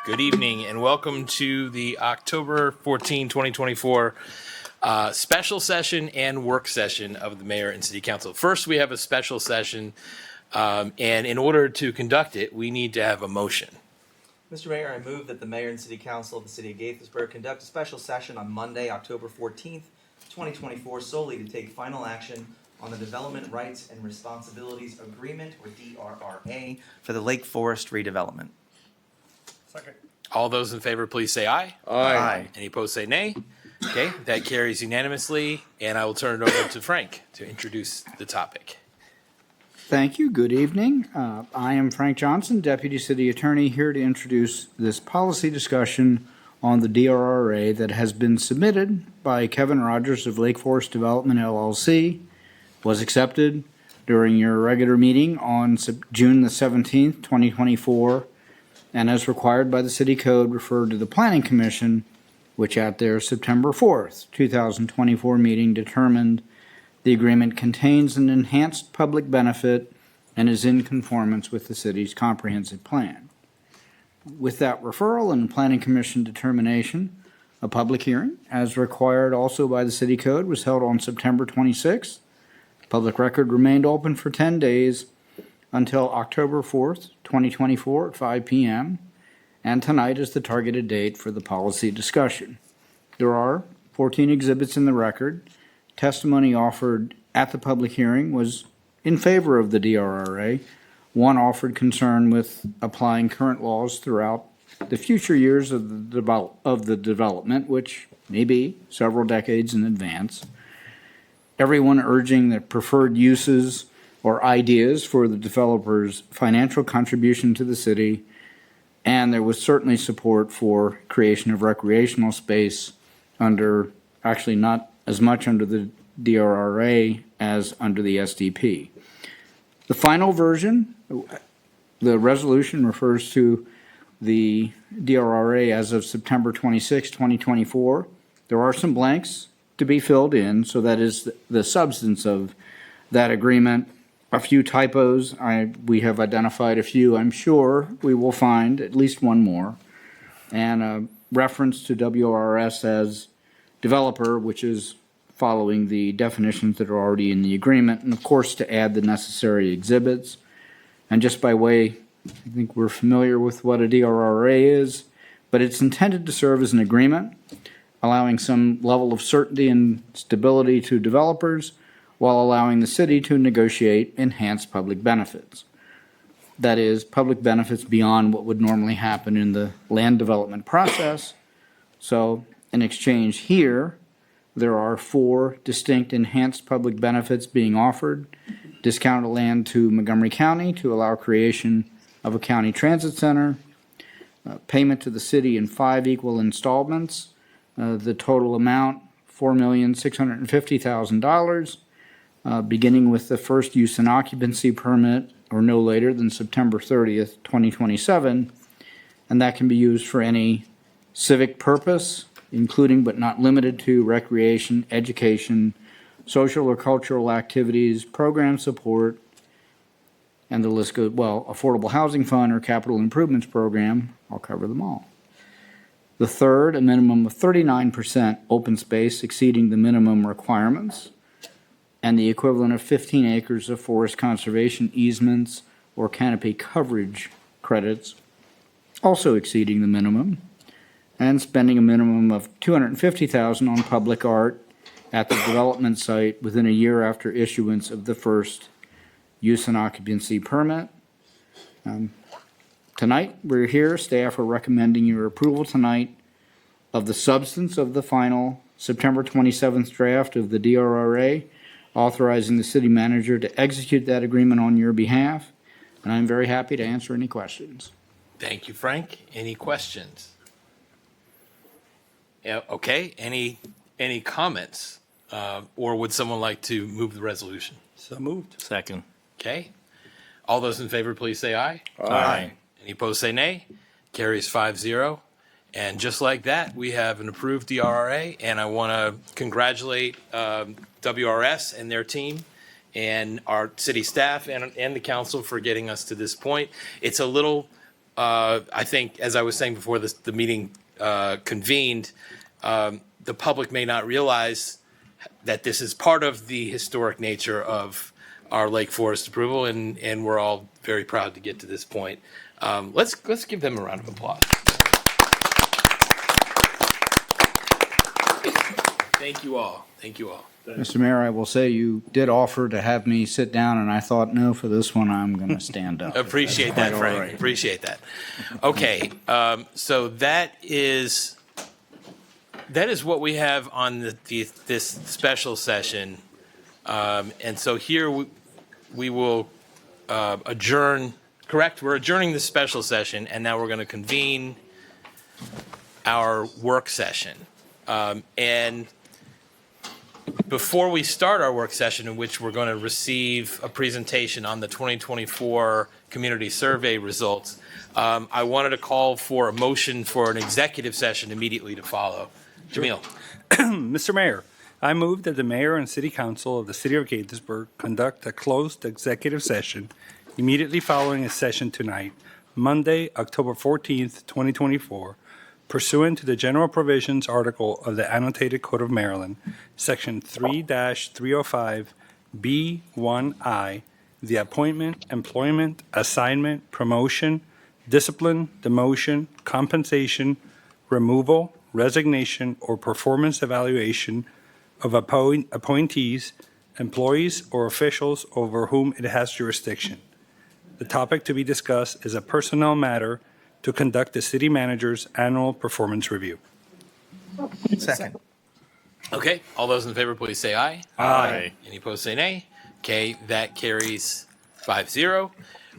Good evening and welcome to the October 14, 2024 special session and work session of the Mayor and City Council. First, we have a special session, and in order to conduct it, we need to have a motion. Mr. Mayor, I move that the Mayor and City Council of the City of Gaithersburg conduct a special session on Monday, October 14th, 2024, solely to take final action on the Development Rights and Responsibilities Agreement, or DRRA, for the Lakeforest redevelopment. Second. All those in favor, please say aye. Aye. Any opposed, say nay. Okay, that carries unanimously, and I will turn it over to Frank to introduce the topic. Thank you. Good evening. I am Frank Johnson, Deputy City Attorney, here to introduce this policy discussion on the DRRA that has been submitted by Kevin Rogers of Lakeforest Development, LLC, was accepted during your regular meeting on June the 17th, 2024, and as required by the City Code, referred to the Planning Commission, which at their September 4th, 2024 meeting determined the agreement contains an enhanced public benefit and is in conformance with the city's comprehensive plan. With that referral and Planning Commission determination, a public hearing, as required also by the City Code, was held on September 26th. Public record remained open for 10 days until October 4th, 2024 at 5 p.m., and tonight is the targeted date for the policy discussion. There are 14 exhibits in the record. Testimony offered at the public hearing was in favor of the DRRA. One offered concern with applying current laws throughout the future years of the development, which may be several decades in advance. Everyone urging that preferred uses or ideas for the developer's financial contribution to the city, and there was certainly support for creation of recreational space under, actually not as much under the DRRA as under the SDP. The final version, the resolution refers to the DRRA as of September 26, 2024. There are some blanks to be filled in, so that is the substance of that agreement. A few typos, we have identified a few. I'm sure we will find at least one more. And a reference to WRS as developer, which is following the definitions that are already in the agreement, and of course to add the necessary exhibits. And just by way, I think we're familiar with what a DRRA is, but it's intended to serve as an agreement, allowing some level of certainty and stability to developers, while allowing the city to negotiate enhanced public benefits. That is, public benefits beyond what would normally happen in the land development process. So, in exchange here, there are 4 distinct enhanced public benefits being offered. Discounted land to Montgomery County to allow creation of a county transit center. Payment to the city in 5 equal installments. The total amount, $4,650,000. Beginning with the first use and occupancy permit or no later than September 30th, 2027, and that can be used for any civic purpose, including but not limited to recreation, education, social or cultural activities, program support, and the list goes, well, affordable housing fund or capital improvements program, I'll cover them all. The third, a minimum of 39% open space exceeding the minimum requirements, and the equivalent of 15 acres of forest conservation easements or canopy coverage credits, also exceeding the minimum, and spending a minimum of $250,000 on public art at the development site within a year after issuance of the first use and occupancy permit. Tonight, we're here, staff are recommending your approval tonight of the substance of the final September 27th draft of the DRRA, authorizing the city manager to execute that agreement on your behalf, and I'm very happy to answer any questions. Thank you, Frank. Any questions? Yeah, okay, any comments? Or would someone like to move the resolution? So moved. Second. Okay. All those in favor, please say aye. Aye. Any opposed, say nay. Carries 5-0. And just like that, we have an approved DRRA, and I want to congratulate WRS and their team and our city staff and the council for getting us to this point. It's a little I think, as I was saying before the meeting convened, the public may not realize that this is part of the historic nature of our Lakeforest approval, and we're all very proud to get to this point. Let's give them a round of applause. Thank you all. Thank you all. Mr. Mayor, I will say you did offer to have me sit down, and I thought, no, for this one, I'm going to stand up. Appreciate that, All Frank. right. Appreciate that. Okay, so that is what we have on this special session, and so here we will adjourn. Correct? We're adjourning the special session, and now we're going to convene our work session. And before we start our work session, in which we're going to receive a presentation on the 2024 community survey results, I wanted to call for a motion for an executive session immediately to follow. Jamil. Mr. Mayor, I move that the mayor and city council of the city of Gaithersburg conduct a closed executive session immediately following a session tonight, Monday, October 14th, 2024, pursuant to the general provisions article of the Annotated Code of Maryland, Section 3-305B1I, the appointment, employment, assignment, promotion, discipline, demotion, compensation, removal, resignation, or performance evaluation of appointees, employees, or officials over whom it has jurisdiction. The topic to be discussed is a personnel matter to conduct the city manager's annual performance review. Second. Okay, all those in favor, please say aye. Aye. Any opposed, say nay. Okay, that carries 5-0.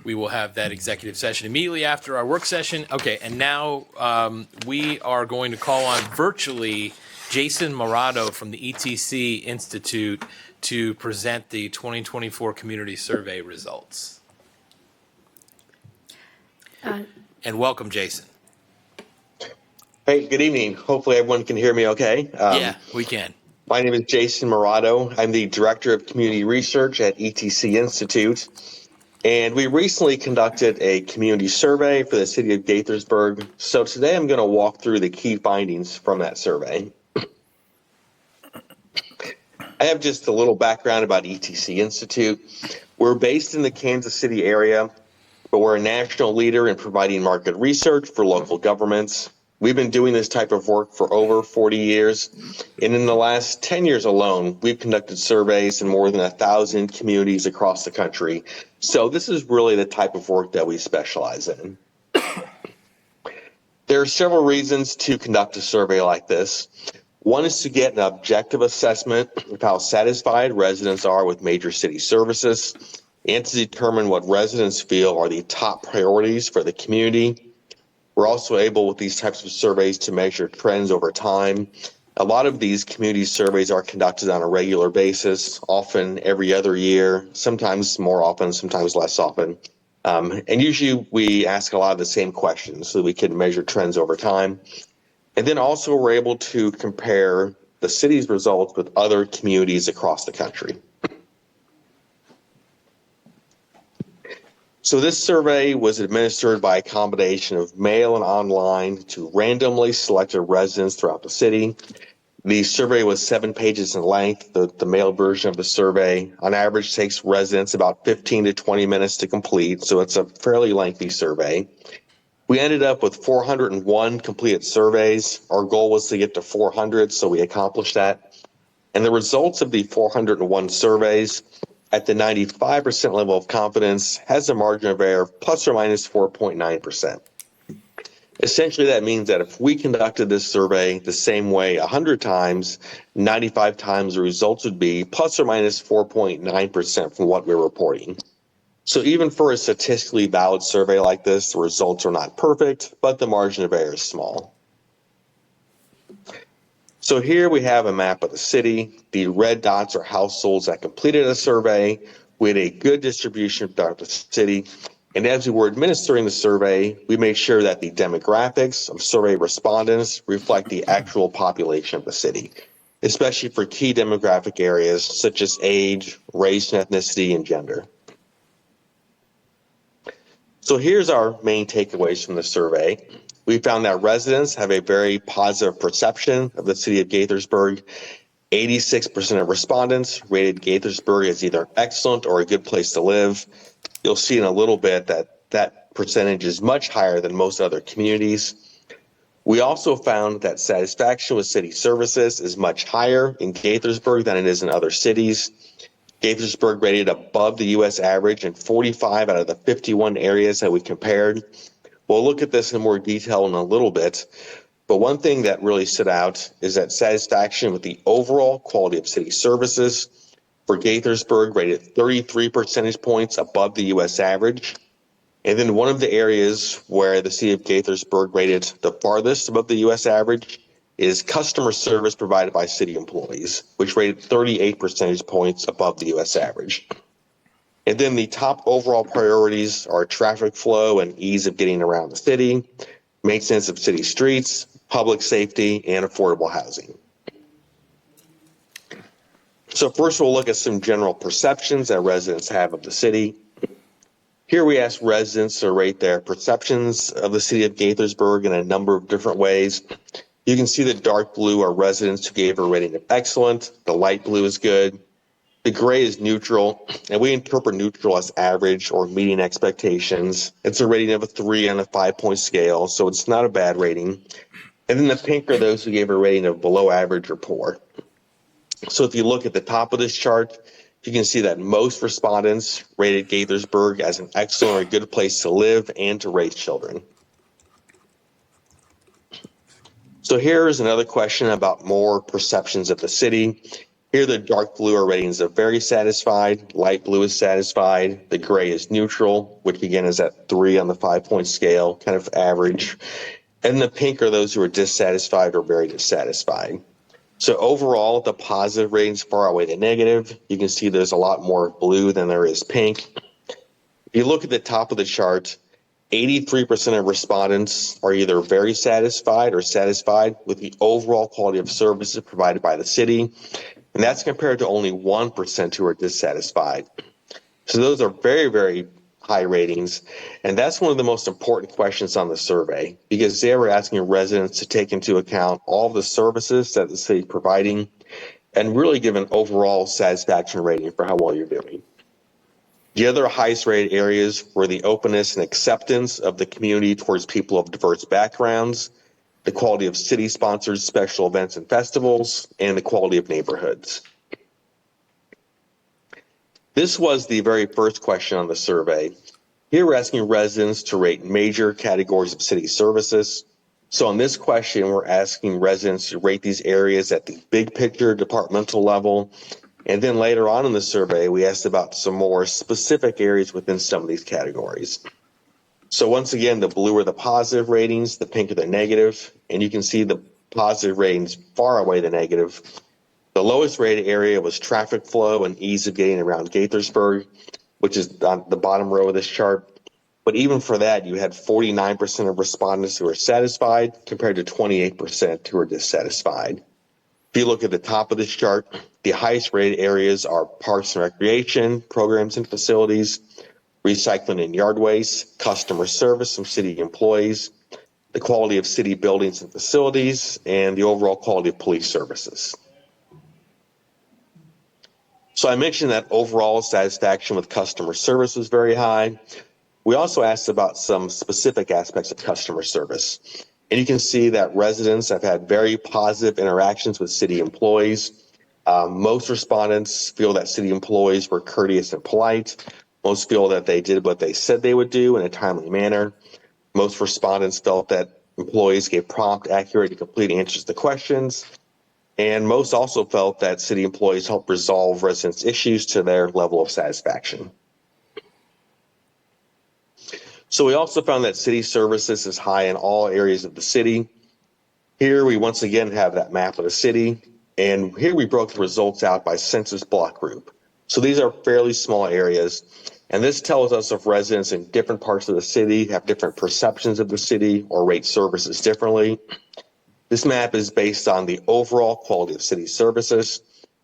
We will have that executive session immediately after our work session. Okay, and now we are going to call on virtually Jason Morado from the ETC Institute to present the 2024 community survey results. And welcome, Jason. Hey, good evening. Hopefully everyone can hear me okay. Yeah, we can. My name is Jason Morado. I'm the Director of Community Research at ETC Institute. And we recently conducted a community survey for the city of Gaithersburg. So today I'm going to walk through the key findings from that survey. I have just a little background about ETC Institute. We're based in the Kansas City area, but we're a national leader in providing market research for local governments. We've been doing this type of work for over 40 years. And in the last 10 years alone, we've conducted surveys in more than 1,000 communities across the country. So this is really the type of work that we specialize in. There are several reasons to conduct a survey like this. One is to get an objective assessment of how satisfied residents are with major city services and to determine what residents feel are the top priorities for the community. We're also able with these types of surveys to measure trends over time. A lot of these community surveys are conducted on a regular basis, often every other year, sometimes more often, sometimes less often. And usually we ask a lot of the same questions so we can measure trends over time. And then also we're able to compare the city's results with other communities across the country. So this survey was administered by a combination of mail and online to randomly selected residents throughout the city. The survey was 7 pages in length. The mail version of the survey on average takes residents about 15 to 20 minutes to complete, so it's a fairly lengthy survey. We ended up with 401 completed surveys. Our goal was to get to 400, so we accomplished that. And the results of the 401 surveys at the 95% level of confidence has a margin of error of plus or minus 4.9%. Essentially, that means that if we conducted this survey the same way 100 times, 95 times the results would be plus or minus 4.9% from what we're reporting. So even for a statistically valid survey like this, the results are not perfect, but the margin of error is small. So here we have a map of the city. The red dots are households that completed a survey. We had a good distribution throughout the city. And as we were administering the survey, we made sure that the demographics of survey respondents reflect the actual population of the city, especially for key demographic areas such as age, race and ethnicity, and gender. So here's our main takeaways from the survey. We found that residents have a very positive perception of the city of Gaithersburg. 86% of respondents rated Gaithersburg as either excellent or a good place to live. You'll see in a little bit that that percentage is much higher than most other communities. We also found that satisfaction with city services is much higher in Gaithersburg than it is in other cities. Gaithersburg rated above the U.S. average in 45 out of the 51 areas that we compared. We'll look at this in more detail in a little bit, but one thing that really stood out is that satisfaction with the overall quality of city services for Gaithersburg rated 33 percentage points above the U.S. average. And then one of the areas where the city of Gaithersburg rated the farthest above the U.S. average is customer service provided by city employees, which rated 38 percentage points above the U.S. average. And then the top overall priorities are traffic flow and ease of getting around the city, maintenance of city streets, public safety, and affordable housing. So first we'll look at some general perceptions that residents have of the city. Here we ask residents to rate their perceptions of the city of Gaithersburg in a number of different ways. You can see the dark blue are residents who gave a rating of excellent, the light blue is good, the gray is neutral, and we interpret neutral as average or meeting expectations. It's a rating of a 3 on a 5-point scale, so it's not a bad rating. And then the pink are those who gave a rating of below average or poor. So if you look at the top of this chart, you can see that most respondents rated Gaithersburg as an excellent or a good place to live and to raise children. So here's another question about more perceptions of the city. Here the dark blue are ratings of very satisfied, light blue is satisfied, the gray is neutral, which again is at 3 on the 5-point scale, kind of average. And the pink are those who are dissatisfied or very dissatisfied. So overall, the positive ratings far outweigh the negative. You can see there's a lot more blue than there is pink. If you look at the top of the chart, 83% of respondents are either very satisfied or satisfied with the overall quality of services provided by the city. And that's compared to only 1% who are dissatisfied. So those are very, very high ratings. And that's one of the most important questions on the survey, because they were asking residents to take into account all of the services that the city is providing and really give an overall satisfaction rating for how well you're doing. The other highest rated areas were the openness and acceptance of the community towards people of diverse backgrounds, the quality of city-sponsored special events and festivals, and the quality of neighborhoods. This was the very first question on the survey. Here we're asking residents to rate major categories of city services. So on this question, we're asking residents to rate these areas at the big picture departmental level. And then later on in the survey, we asked about some more specific areas within some of these categories. So once again, the blue are the positive ratings, the pink are the negative, and you can see the positive ratings far outweigh the negative. The lowest rated area was traffic flow and ease of getting around Gaithersburg, which is on the bottom row of this chart. But even for that, you had 49% of respondents who were satisfied compared to 28% who were dissatisfied. If you look at the top of this chart, the highest rated areas are parks and recreation, programs and facilities, recycling and yard waste, customer service from city employees, the quality of city buildings and facilities, and the overall quality of police services. So I mentioned that overall satisfaction with customer service was very high. We also asked about some specific aspects of customer service. And you can see that residents have had very positive interactions with city employees. Most respondents feel that city employees were courteous and polite. Most feel that they did what they said they would do in a timely manner. Most respondents felt that employees gave prompt, accurate, and complete answers to questions. And most also felt that city employees helped resolve residents' issues to their level of satisfaction. So we also found that city services is high in all areas of the city. Here we once again have that map of the city, and here we broke the results out by census block group. So these are fairly small areas, and this tells us if residents in different parts of the city have different perceptions of the city or rate services differently. This map is based on the overall quality of city services.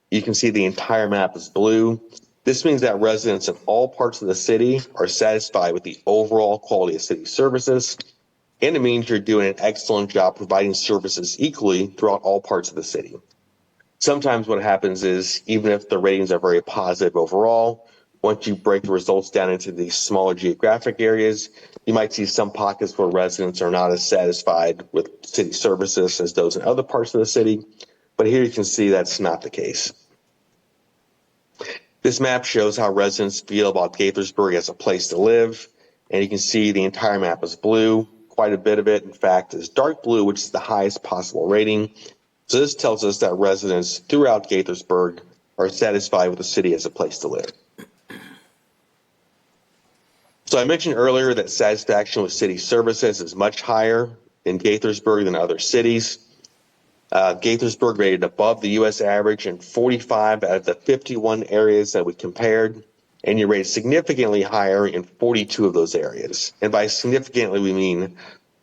You can see the entire map is blue. This means that residents in all parts of the city are satisfied with the overall quality of city services, and it means you're doing an excellent job providing services equally throughout all parts of the city. Sometimes what happens is, even if the ratings are very positive overall, once you break the results down into these smaller geographic areas, you might see some pockets where residents are not as satisfied with city services as those in other parts of the city. But here you can see that's not the case. This map shows how residents feel about Gaithersburg as a place to live, and you can see the entire map is blue. Quite a bit of it, in fact, is dark blue, which is the highest possible rating. So this tells us that residents throughout Gaithersburg are satisfied with the city as a place to live. So I mentioned earlier that satisfaction with city services is much higher in Gaithersburg than other cities. Gaithersburg rated above the U.S. average in 45 out of the 51 areas that we compared, and you rated significantly higher in 42 of those areas. And by significantly, we mean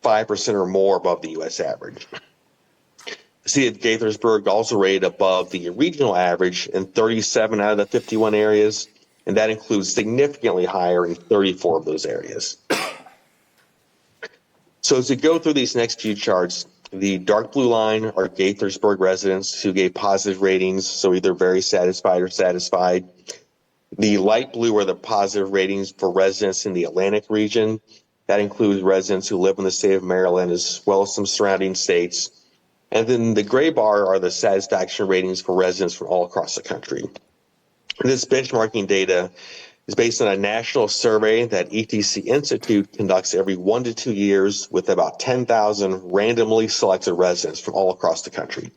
5% or more above the U.S. average. The city of Gaithersburg also rated above the regional average in 37 out of the 51 areas, and that includes significantly higher in 34 of those areas. So as we go through these next few charts, the dark blue line are Gaithersburg residents who gave positive ratings, so either very satisfied or satisfied. The light blue are the positive ratings for residents in the Atlantic region. That includes residents who live in the state of Maryland as well as some surrounding states. And then the gray bar are the satisfaction ratings for residents from all across the country. This benchmarking data is based on a national survey that ETC Institute conducts every 1 to 2 years with about 10,000 randomly selected residents from all across the country.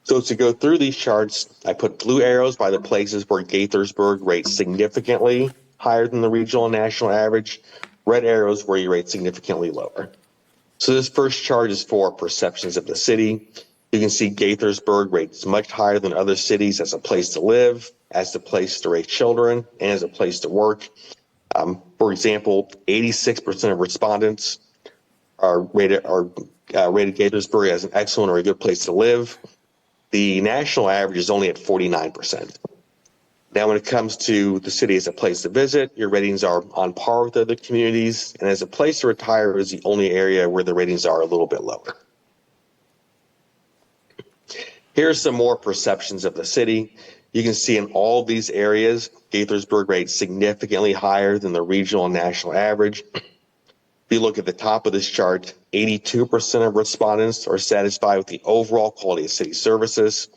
So to go through these charts, I put blue arrows by the places where Gaithersburg rates significantly higher than the regional and national average, red arrows where you rate significantly lower. So this first chart is for perceptions of the city. You can see Gaithersburg rates much higher than other cities as a place to live, as a place to raise children, and as a place to work. For example, 86% of respondents are rated Gaithersburg as an excellent or a good place to live. The national average is only at 49%. Now, when it comes to the city as a place to visit, your ratings are on par with other communities, and as a place to retire is the only area where the ratings are a little bit lower. Here's some more perceptions of the city. You can see in all of these areas, Gaithersburg rates significantly higher than the regional and national average. If you look at the top of this chart, 82% of respondents are satisfied with the overall quality of city services.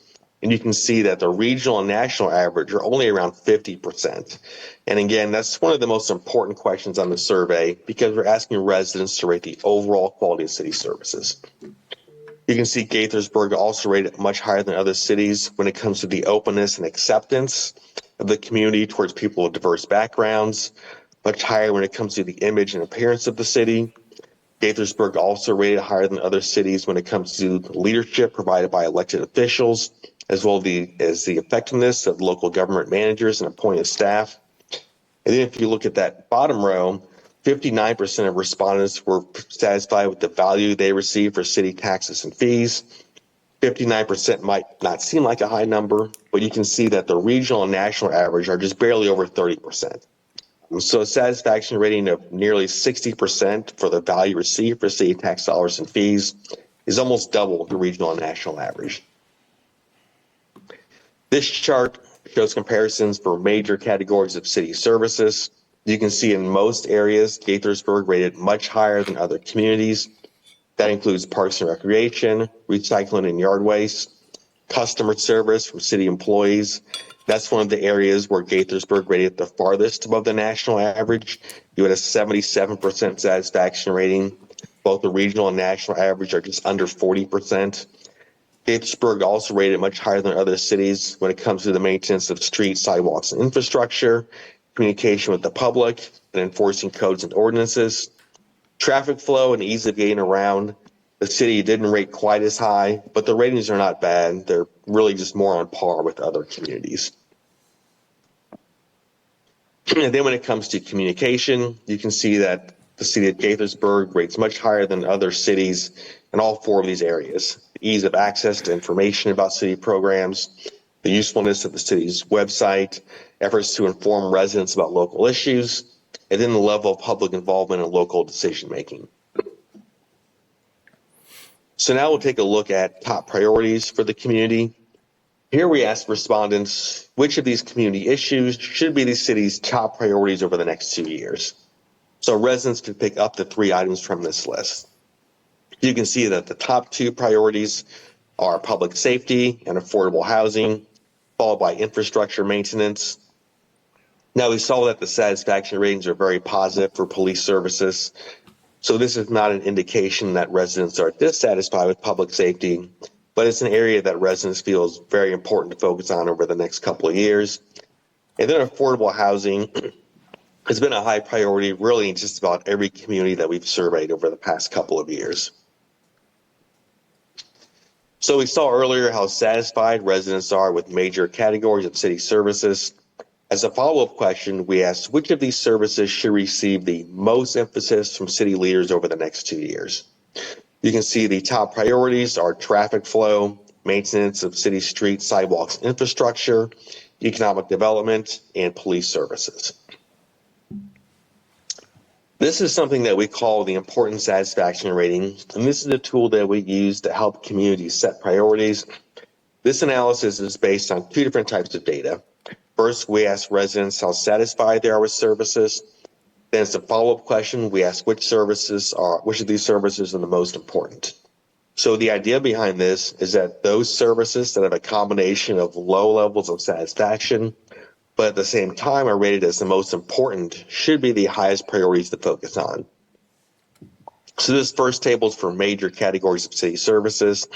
And you can see that the regional and national average are only around 50%. And again, that's one of the most important questions on the survey because we're asking residents to rate the overall quality of city services. You can see Gaithersburg also rated much higher than other cities when it comes to the openness and acceptance of the community towards people with diverse backgrounds, much higher when it comes to the image and appearance of the city. Gaithersburg also rated higher than other cities when it comes to leadership provided by elected officials, as well as the effectiveness of local government managers and appointed staff. And then if you look at that bottom row, 59% of respondents were satisfied with the value they receive for city taxes and fees. 59% might not seem like a high number, but you can see that the regional and national average are just barely over 30%. So a satisfaction rating of nearly 60% for the value received for city tax dollars and fees is almost double the regional and national average. This chart shows comparisons for major categories of city services. You can see in most areas, Gaithersburg rated much higher than other communities. That includes parks and recreation, recycling and yard waste, customer service from city employees. That's one of the areas where Gaithersburg rated the farthest above the national average. You had a 77% satisfaction rating. Both the regional and national average are just under 40%. Gaithersburg also rated much higher than other cities when it comes to the maintenance of streets, sidewalks, and infrastructure, communication with the public, and enforcing codes and ordinances. Traffic flow and ease of getting around. The city didn't rate quite as high, but the ratings are not bad. They're really just more on par with other communities. And then when it comes to communication, you can see that the city of Gaithersburg rates much higher than other cities in all four of these areas. The ease of access to information about city programs, the usefulness of the city's website, efforts to inform residents about local issues, and then the level of public involvement in local decision making. So now we'll take a look at top priorities for the community. Here we ask respondents, which of these community issues should be the city's top priorities over the next 2 years? So residents can pick up to 3 items from this list. You can see that the top 2 priorities are public safety and affordable housing, followed by infrastructure maintenance. Now, we saw that the satisfaction ratings are very positive for police services. So this is not an indication that residents are dissatisfied with public safety, but it's an area that residents feel is very important to focus on over the next couple of years. And then affordable housing has been a high priority really in just about every community that we've surveyed over the past couple of years. So we saw earlier how satisfied residents are with major categories of city services. As a follow-up question, we asked which of these services should receive the most emphasis from city leaders over the next 2 years. You can see the top priorities are traffic flow, maintenance of city streets, sidewalks, infrastructure, economic development, and police services. This is something that we call the important satisfaction rating, and this is a tool that we use to help communities set priorities. This analysis is based on 2 different types of data. First, we ask residents how satisfied they are with services. Then as a follow-up question, we ask which of these services are the most important. So the idea behind this is that those services that have a combination of low levels of satisfaction, but at the same time are rated as the most important, should be the highest priorities to focus on. So this first table is for major categories of city services.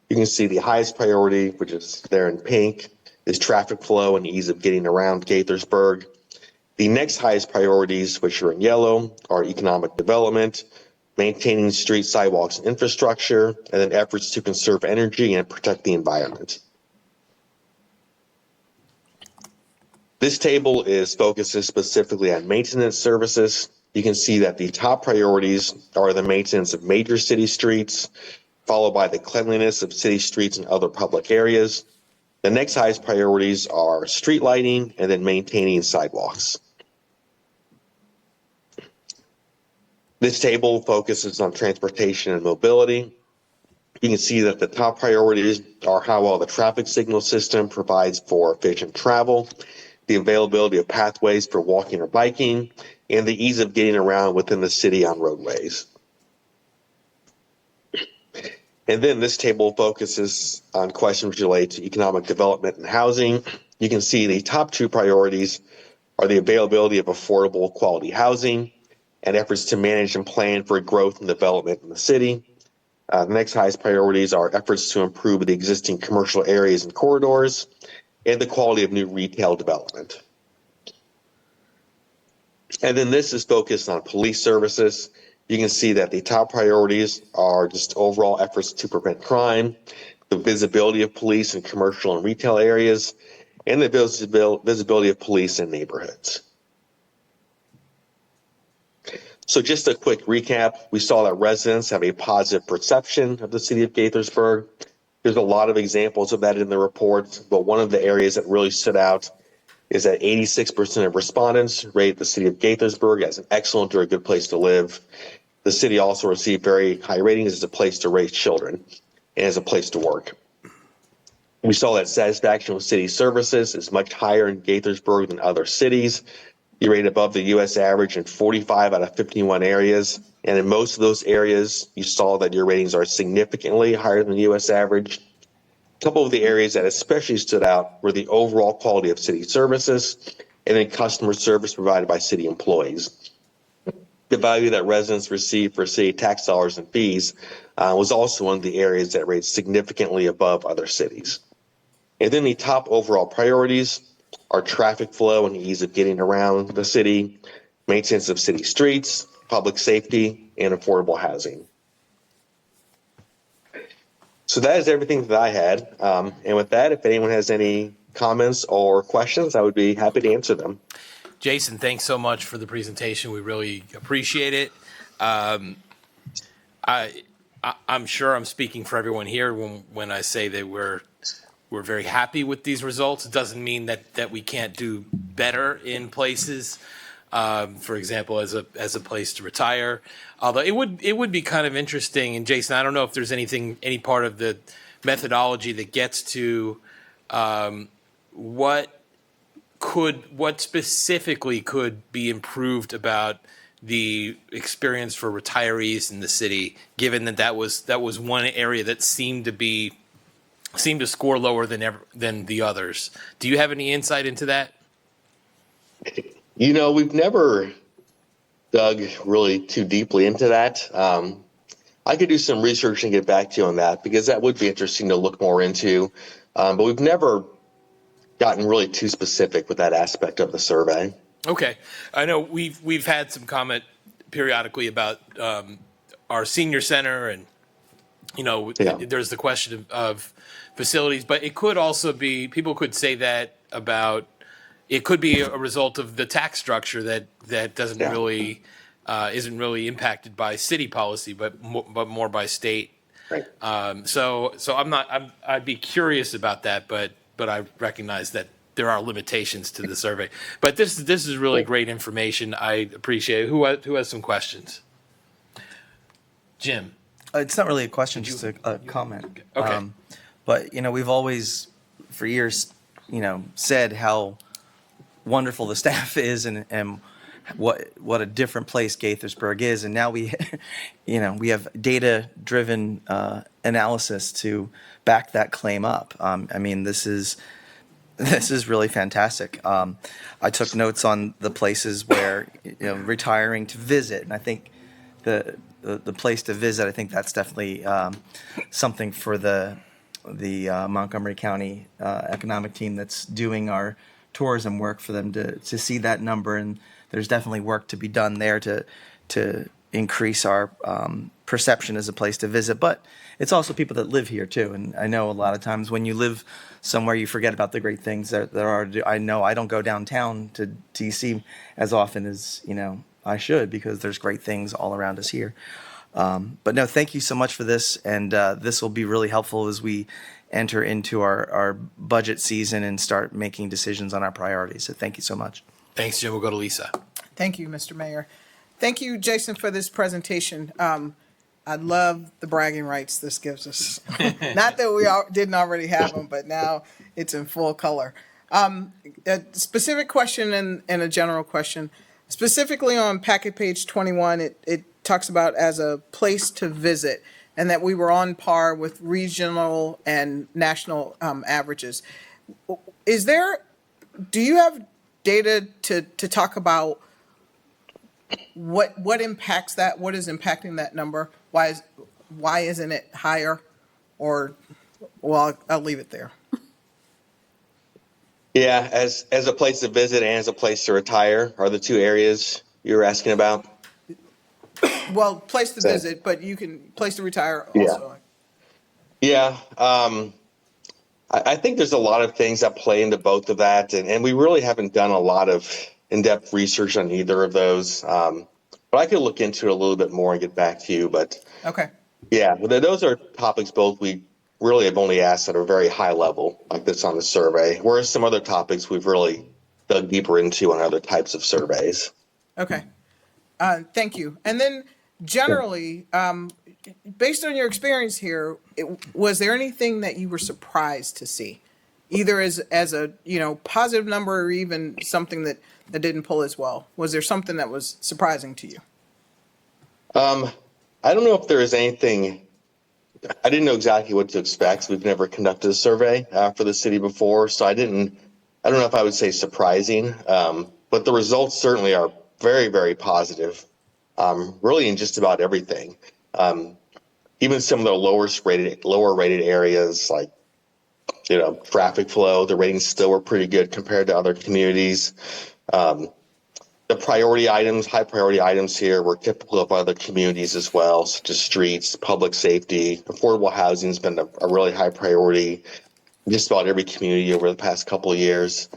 You can see the highest priority, which is there in pink, is traffic flow and ease of getting around Gaithersburg. The next highest priorities, which are in yellow, are economic development, maintaining street, sidewalks, and infrastructure, and then efforts to conserve energy and protect the environment. This table focuses specifically on maintenance services. You can see that the top priorities are the maintenance of major city streets, followed by the cleanliness of city streets and other public areas. The next highest priorities are street lighting and then maintaining sidewalks. This table focuses on transportation and mobility. You can see that the top priorities are how well the traffic signal system provides for efficient travel, the availability of pathways for walking or biking, and the ease of getting around within the city on roadways. And then this table focuses on questions related to economic development and housing. You can see the top 2 priorities are the availability of affordable quality housing and efforts to manage and plan for growth and development in the city. The next highest priorities are efforts to improve the existing commercial areas and corridors and the quality of new retail development. And then this is focused on police services. You can see that the top priorities are just overall efforts to prevent crime, the visibility of police in commercial and retail areas, and the visibility of police in neighborhoods. So just a quick recap, we saw that residents have a positive perception of the city of Gaithersburg. There's a lot of examples of that in the report, but one of the areas that really stood out is that 86% of respondents rated the city of Gaithersburg as an excellent or a good place to live. The city also received very high ratings as a place to raise children and as a place to work. We saw that satisfaction with city services is much higher in Gaithersburg than other cities. You rate above the U.S. average in 45 out of 51 areas. And in most of those areas, you saw that your ratings are significantly higher than the U.S. average. A couple of the areas that especially stood out were the overall quality of city services and then customer service provided by city employees. The value that residents receive for city tax dollars and fees was also one of the areas that rated significantly above other cities. And then the top overall priorities are traffic flow and ease of getting around the city, maintenance of city streets, public safety, and affordable housing. So that is everything that I had. And with that, if anyone has any comments or questions, I would be happy to answer them. Jason, thanks so much for the presentation. We really appreciate it. I'm sure I'm speaking for everyone here when I say that we're we're very happy with these results. It doesn't mean that we can't do better in places. For example, as a place to retire. Although it would be kind of interesting. And Jason, I don't know if there's any part of the methodology that gets to what specifically could be improved about the experience for retirees in the city, given that was one area that seemed to score lower than the others. Do you have any insight into that? We've never dug really too deeply into that. I could do some research and get back to you on that, because that would be interesting to look more into. But we've never gotten really too specific with that aspect of the survey. Okay, I know we've had some comment periodically about our senior center, and there's the question of facilities, but it could also be, people could say that about, it could be a result of the tax structure that doesn't really isn't really impacted by city policy, but more by state. Right. So I'd be curious about that, but I recognize that there are limitations to the survey. But this is really great information. I appreciate it. Who has some questions? Jim. It's not really a question, just a comment. Okay. But we've always, for years, said how wonderful the staff is, and what a different place Gaithersburg is, and now we have data-driven analysis to back that claim up. This is really fantastic. I took notes on the places where retiring to visit, and I think the place to visit, I think that's definitely something for the Montgomery County economic team that's doing our tourism work, for them to see that number. And there's definitely work to be done there to increase our perception as a place to visit. But it's also people that live here too. And I know a lot of times when you live somewhere, you forget about the great things that there are to do. I know I don't go downtown to DC as often as I should, because there's great things all around us here. But no, thank you so much for this, and this will be really helpful as we enter into our budget season and start making decisions on our priorities. So thank you so much. Thanks, Jim. We'll go to Lisa. Thank you, Mr. Mayor. Thank you, Jason, for this presentation. I love the bragging rights this gives us. Not that we didn't already have them, but now it's in full color. A specific question and a general question. Specifically on packet page 21, it talks about as a place to visit, and that we were on par with regional and national averages. Do you have data to talk about what impacts that? What is impacting that number? Why isn't it higher? Or, well, I'll leave it there. Yeah, as a place to visit and as a place to retire are the two areas you were asking about. Well, place to visit, but you can place to retire also. Yeah. I think there's a lot of things that play into both of that, and we really haven't done a lot of in-depth research on either of those. But I could look into it a little bit more and get back to you. But Okay. yeah, those are topics both we really have only asked at a very high level, like this on the survey, whereas some other topics we've really dug deeper into on other types of surveys. Okay. Thank you. And then generally, based on your experience here, was there anything that you were surprised to see, either as a positive number or even something that didn't pull as well? Was there something that was surprising to you? I don't know if there is anything. I didn't know exactly what to expect. We've never conducted a survey for the city before, so I don't know if I would say surprising, but the results certainly are very, very positive, really in just about everything. Even some of the lower rated areas, like traffic flow, the ratings still were pretty good compared to other communities. The priority items, high priority items here were typical of other communities as well, such as streets, public safety. Affordable housing has been a really high priority in just about every community over the past couple of years.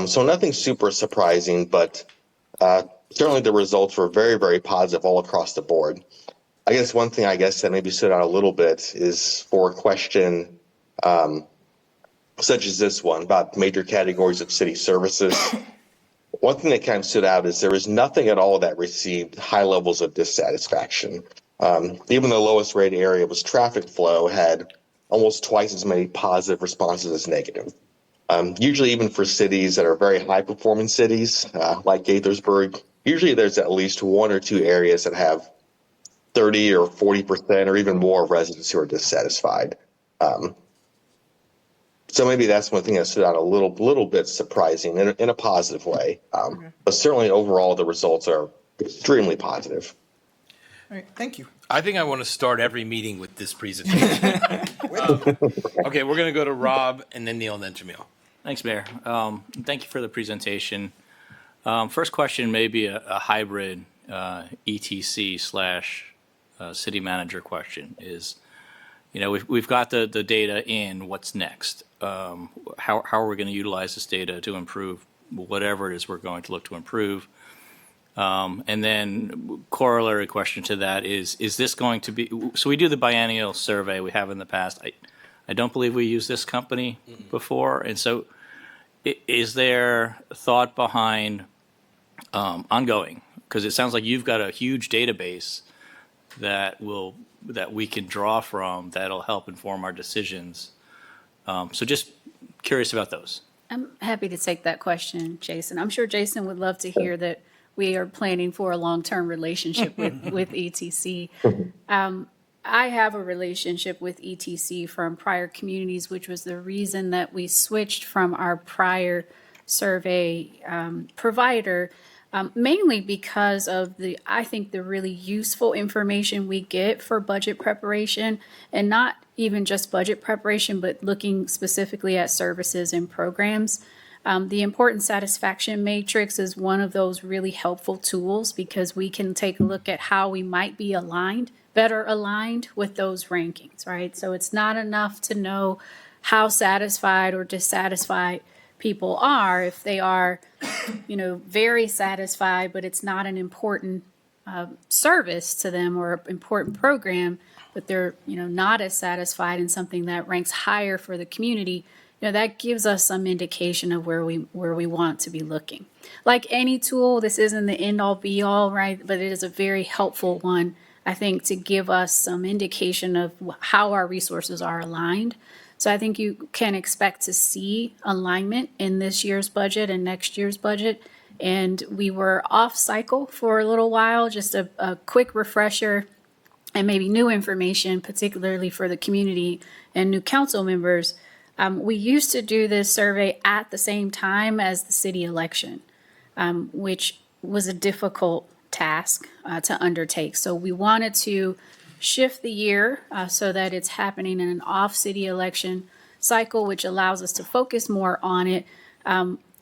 So nothing super surprising, but certainly the results were very, very positive all across the board. I guess one thing that maybe stood out a little bit is for a question, such as this one about major categories of city services. One thing that kind of stood out is there was nothing at all that received high levels of dissatisfaction. Even the lowest rated area was traffic flow had almost twice as many positive responses as negative. Usually, even for cities that are very high performing cities, like Gaithersburg, usually there's at least one or two areas that have 30 or 40% or even more of residents who are dissatisfied. So maybe that's one thing that stood out a little bit surprising in a positive way. But certainly overall, the results are extremely positive. All right, thank you. I think I want to start every meeting with this presentation. Okay, we're going to go to Rob and then Neil and then Jamil. Thanks, Mayor. Thank you for the presentation. First question may be a hybrid ETC slash city manager question is, we've got the data in, what's next? How are we going to utilize this data to improve whatever it is we're going to look to improve? And then corollary question to that is this going to be, so we do the biennial survey we have in the past. I don't believe we used this company before. And so is there thought behind ongoing? Because it sounds like you've got a huge database that we can draw from that'll help inform our decisions. So just curious about those. I'm happy to take that question, Jason. I'm sure Jason would love to hear that we are planning for a long-term relationship with ETC. I have a relationship with ETC from prior communities, which was the reason that we switched from our prior survey provider, mainly because of I think the really useful information we get for budget preparation, and not even just budget preparation, but looking specifically at services and programs. The important satisfaction matrix is one of those really helpful tools because we can take a look at how we might be better aligned with those rankings, right? So it's not enough to know how satisfied or dissatisfied people are. If they are, very satisfied, but it's not an important service to them or important program, but they're, not as satisfied in something that ranks higher for the community, that gives us some indication of where we want to be looking. Like any tool, this isn't the end all be all, right? But it is a very helpful one, I think, to give us some indication of how our resources are aligned. So I think you can expect to see alignment in this year's budget and next year's budget. And we were off cycle for a little while, just a quick refresher and maybe new information, particularly for the community and new council members. We used to do this survey at the same time as the city election, which was a difficult task to undertake. So we wanted to shift the year so that it's happening in an off-city election cycle, which allows us to focus more on it.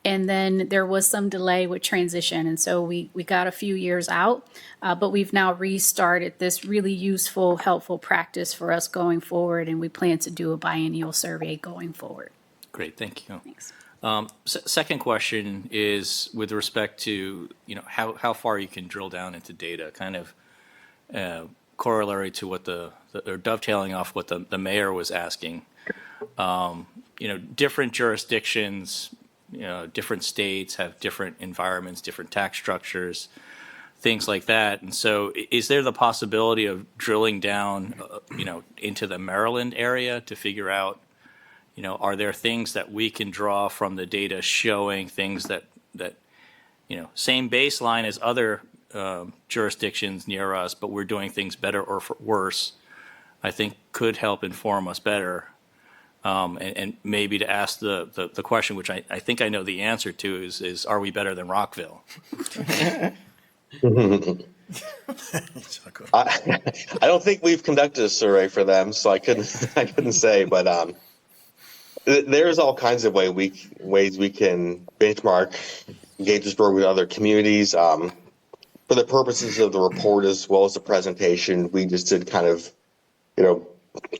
And then there was some delay with transition. And so we got a few years out, but we've now restarted this really useful, helpful practice for us going forward. And we plan to do a biennial survey going forward. Great, thank you. Thanks. Second question is with respect to, how far you can drill down into data, kind of corollary to what or dovetailing off what the mayor was asking. Different jurisdictions, different states have different environments, different tax structures, things like that. And so is there the possibility of drilling down, into the Maryland area to figure out, are there things that we can draw from the data showing things that same baseline as other jurisdictions near us, but we're doing things better or worse, I think could help inform us better. And maybe to ask the question, which I think I know the answer to, is are we better than Rockville? I don't think we've conducted a survey for them, so I couldn't say, but there's all kinds of ways we can benchmark Gaithersburg with other communities. For the purposes of the report as well as the presentation, we just did kind of,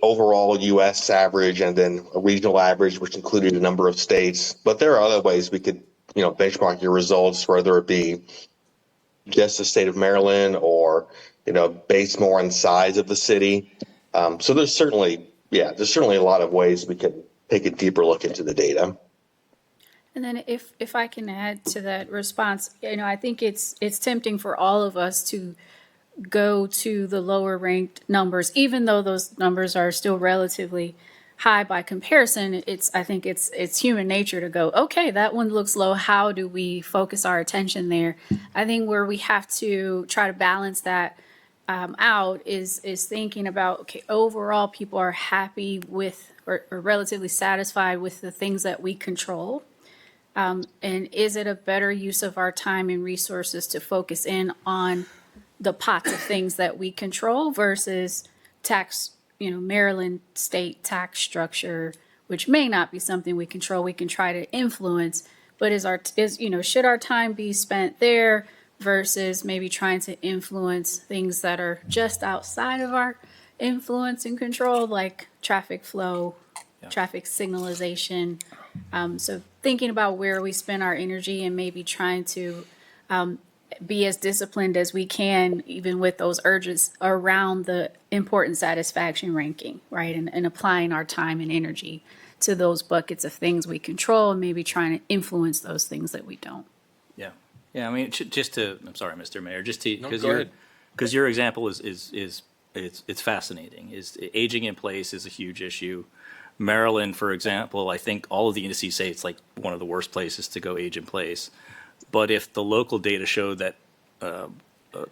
overall U.S. average and then a regional average, which included a number of states. But there are other ways we could, benchmark your results, whether it be just the state of Maryland or, based more on size of the city. So there's certainly a lot of ways we could take a deeper look into the data. And then if I can add to that response, I think it's tempting for all of us to go to the lower ranked numbers, even though those numbers are still relatively high by comparison. I think it's human nature to go, okay, that one looks low. How do we focus our attention there? I think where we have to try to balance that out is thinking about, okay, overall people are happy with or relatively satisfied with the things that we control. And is it a better use of our time and resources to focus in on the pots of things that we control versus tax, Maryland state tax structure, which may not be something we control, we can try to influence, but should our time be spent there versus maybe trying to influence things that are just outside of our influence and control, like traffic flow, traffic signalization. So thinking about where we spend our energy and maybe trying to be as disciplined as we can, even with those urges around the important satisfaction ranking, right? And applying our time and energy to those buckets of things we control and maybe trying to influence those things that we don't. Yeah. Yeah. I mean, I'm sorry, Mr. Mayor, go ahead. because your example it's fascinating. Aging in place is a huge issue. Maryland, for example, I think all of the indices say it's like one of the worst places to go age in place. But if the local data show that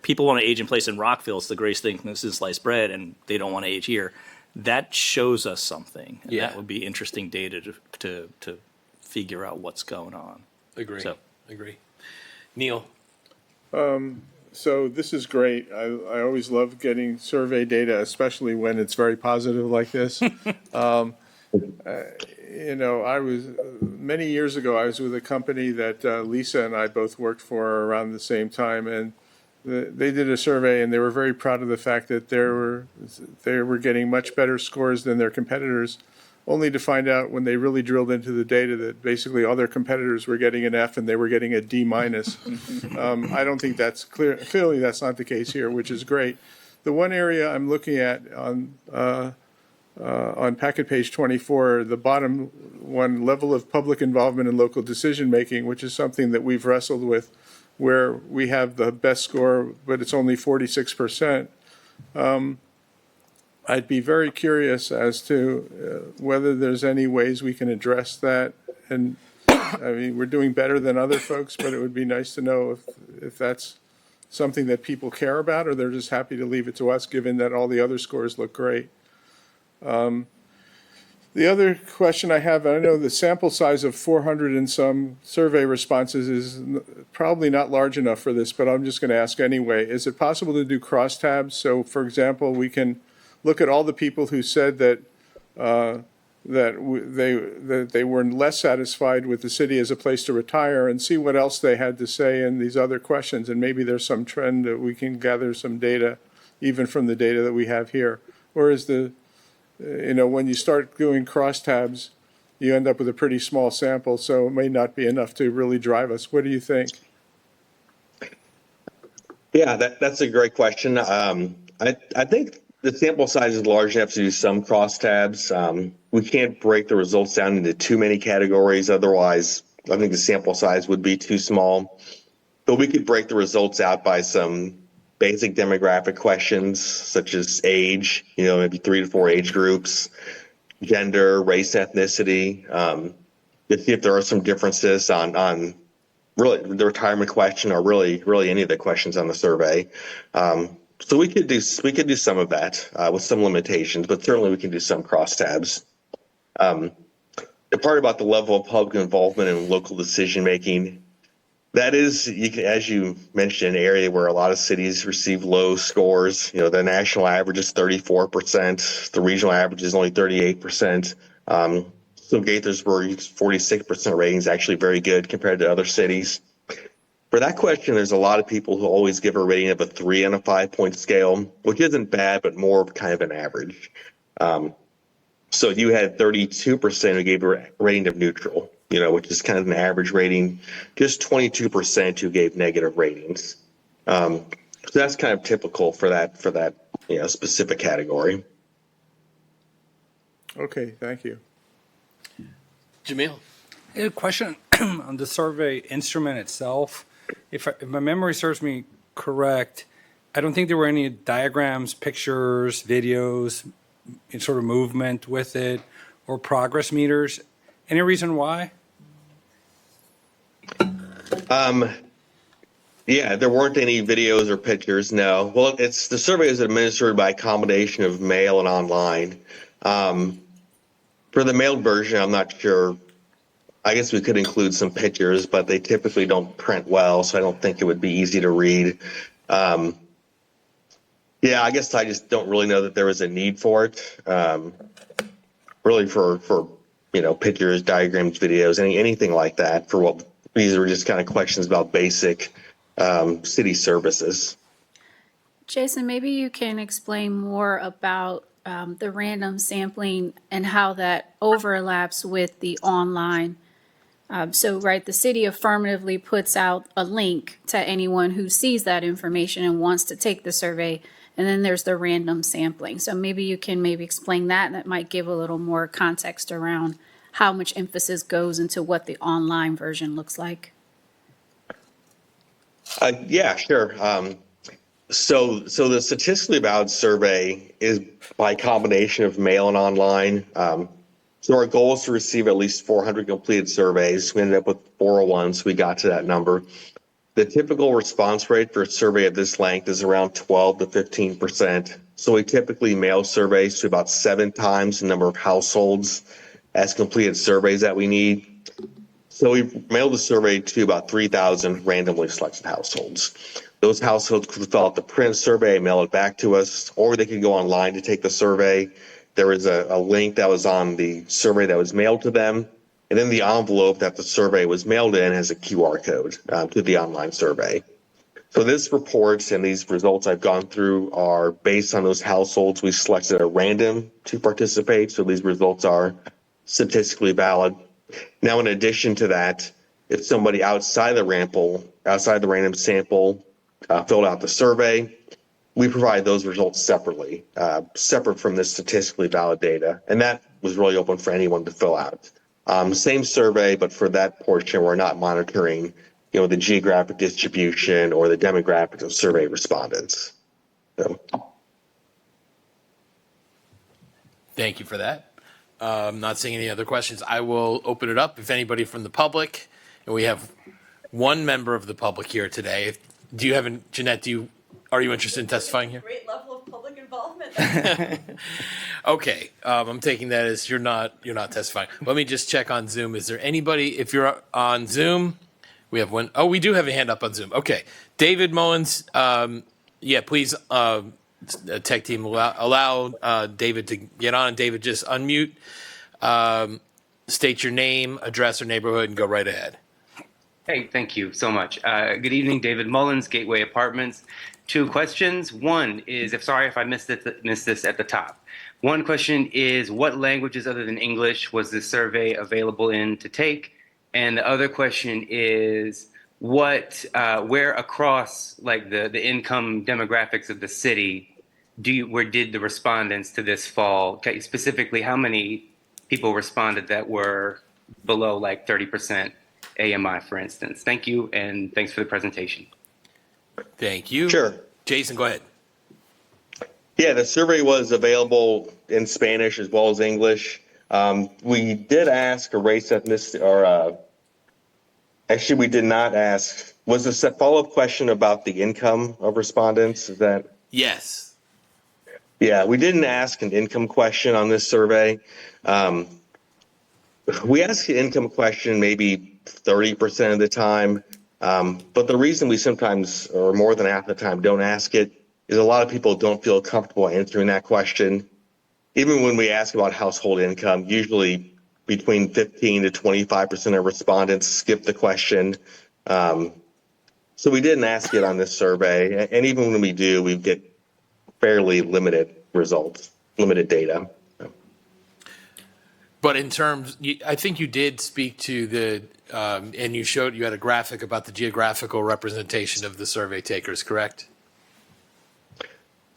people want to age in place in Rockville, it's the greatest thing since sliced bread, and they don't want to age here, that shows us something. And Yeah. that would be interesting data to figure out what's going on. Agree. So- Agree. Neil. So this is great. I always love getting survey data, especially when it's very positive like this. I was many years ago, I was with a company that Lisa and I both worked for around the same time, and they did a survey, and they were very proud of the fact that they were getting much better scores than their competitors, only to find out when they really drilled into the data that basically all their competitors were getting an F and they were getting a D minus. I don't think that's clear. Clearly, that's not the case here, which is great. The one area I'm looking at on packet page 24, the bottom one, level of public involvement in local decision-making, which is something that we've wrestled with, where we have the best score, but it's only 46%. I'd be very curious as to whether there's any ways we can address that. And I mean, we're doing better than other folks, but it would be nice to know if that's something that people care about, or they're just happy to leave it to us, given that all the other scores look great. The other question I have, I know the sample size of 400 and some survey responses is probably not large enough for this, but I'm just going to ask anyway. Is it possible to do crosstabs? So, for example, we can look at all the people who said that they were less satisfied with the city as a place to retire, and see what else they had to say in these other questions. And maybe there's some trend that we can gather some data, even from the data that we have here. Or is when you start doing crosstabs, you end up with a pretty small sample, so it may not be enough to really drive us. What do you think? Yeah, that's a great question. I think the sample size is large enough to do some crosstabs. We can't break the results down into too many categories. Otherwise, I think the sample size would be too small. But we could break the results out by some basic demographic questions, such as age, maybe 3 to 4 age groups, gender, race, ethnicity. To see if there are some differences on really the retirement question, or really any of the questions on the survey. So we could do some of that with some limitations, but certainly we can do some crosstabs. The part about the level of public involvement in local decision making, that is, as you mentioned, an area where a lot of cities receive low scores. The national average is 34%. The regional average is only 38%. So Gaithersburg's 46% rating is actually very good compared to other cities. For that question, there's a lot of people who always give a rating of a 3 on a 5-point scale, which isn't bad, but more of kind of an average. So you had 32% who gave a rating of neutral, which is kind of an average rating. Just 22% who gave negative ratings. So that's kind of typical for that specific category. Okay, thank you. Jamil? A question on the survey instrument itself. If my memory serves me correct, I don't think there were any diagrams, pictures, videos, sort of movement with it, or progress meters. Any reason why? Yeah, there weren't any videos or pictures. No. Well, the survey is administered by a combination of mail and online. For the mailed version, I'm not sure. I guess we could include some pictures, but they typically don't print well, so I don't think it would be easy to read. Yeah, I guess I just don't really know that there was a need for it. Really for pictures, diagrams, videos, anything like that. For what these were just kind of questions about basic city services. Jason, maybe you can explain more about the random sampling and how that overlaps with the online. Right, the city affirmatively puts out a link to anyone who sees that information and wants to take the survey. And then there's the random sampling. So maybe you can explain that, and that might give a little more context around how much emphasis goes into what the online version looks like. Yeah, sure. So the statistically valid survey is by combination of mail and online. So our goal is to receive at least 400 completed surveys. We ended up with 401, so we got to that number. The typical response rate for a survey of this length is around 12 to 15%. So we typically mail surveys to about 7 times the number of households as completed surveys that we need. So we mailed the survey to about 3,000 randomly selected households. Those households could fill out the print survey, mail it back to us, or they could go online to take the survey. There was a link that was on the survey that was mailed to them. And then the envelope that the survey was mailed in has a QR code to the online survey. So this report and these results I've gone through are based on those households we selected at random to participate. So these results are statistically valid. Now, in addition to that, if somebody outside the random sample filled out the survey, we provide those results separately, separate from this statistically valid data. And that was really open for anyone to fill out. Same survey, but for that portion, we're not monitoring, the geographic distribution or the demographics of survey respondents. So. Thank you for that. Not seeing any other questions. I will open it up if anybody from the public, and we have one member of the public here today. Jeanette, are you interested in testifying here? Great level of public involvement. Okay, I'm taking that as you're not testifying. Let me just check on Zoom. Is there anybody? If you're on Zoom, we have one. Oh, we do have a hand up on Zoom. Okay, David Mullins. Please, tech team, allow David to get on. David, just unmute, state your name, address, or neighborhood, and go right ahead. Hey, thank you so much. Good evening, David Mullins, Gateway Apartments. 2 questions. One is, sorry if I missed this at the top. One question is, what languages other than English was this survey available in to take? And the other question is, where across the income demographics of the city where did the respondents to this fall? Specifically, how many people responded that were below 30% AMI, for instance? Thank you, and thanks for the presentation. Thank you. Sure. Jason, go ahead. Yeah, the survey was available in Spanish as well as English. We did ask a race ethnicity, or actually we did not ask. Was this a follow-up question about the income of respondents? Is that? Yes. Yeah, we didn't ask an income question on this survey. We ask an income question maybe 30% of the time. But the reason we sometimes, or more than half the time, don't ask it is a lot of people don't feel comfortable answering that question. Even when we ask about household income, usually between 15 to 25% of respondents skip the question. So we didn't ask it on this survey. And even when we do, we get fairly limited results, limited data. But in terms, I think you did speak to and you had a graphic about the geographical representation of the survey takers, correct?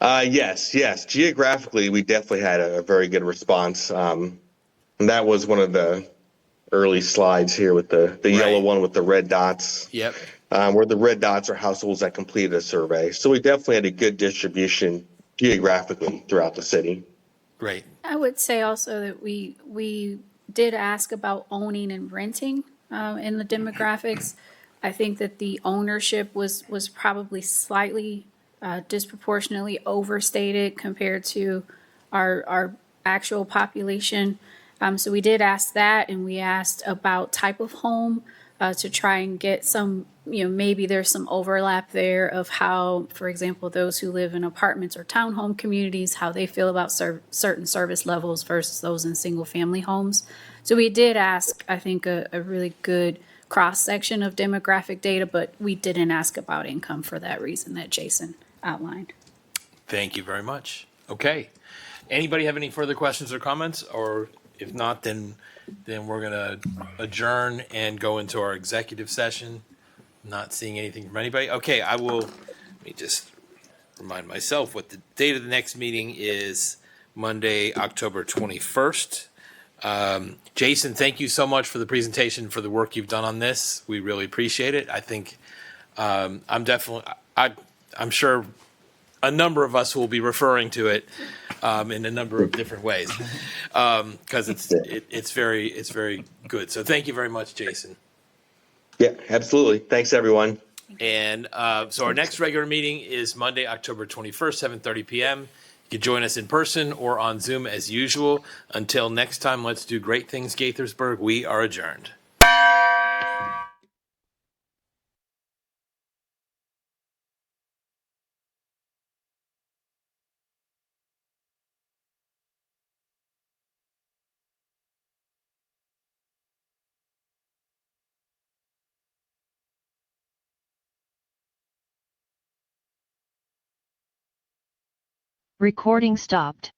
Yes. Geographically, we definitely had a very good response. And that was one of the early slides here with the yellow Right. one with the red dots. Yep. Where the red dots are households that completed a survey. So we definitely had a good distribution geographically throughout the city. Great. I would say also that we did ask about owning and renting in the demographics. I think that the ownership was probably slightly disproportionately overstated compared to our actual population. So we did ask that, and we asked about type of home to try and get some, maybe there's some overlap there of how, for example, those who live in apartments or townhome communities, how they feel about certain service levels versus those in single-family homes. So we did ask, I think, a really good cross-section of demographic data, but we didn't ask about income for that reason that Jason outlined. Thank you very much. Okay. Anybody have any further questions or comments? Or if not, then we're going to adjourn and go into our executive session. Not seeing anything from anybody. Okay, let me just remind myself what the date of the next meeting is. Monday, October 21st. Jason, thank you so much for the presentation, for the work you've done on this. We really appreciate it. I think I'm sure a number of us will be referring to it in a number of different ways because it's very good. So thank you very much, Jason. Yeah, absolutely. Thanks, everyone. And so our next regular meeting is Monday, October 21st, 7:30 p.m. You can join us in person or on Zoom as usual. Until next time, let's do great things, Gaithersburg. We are adjourned. Recording stopped.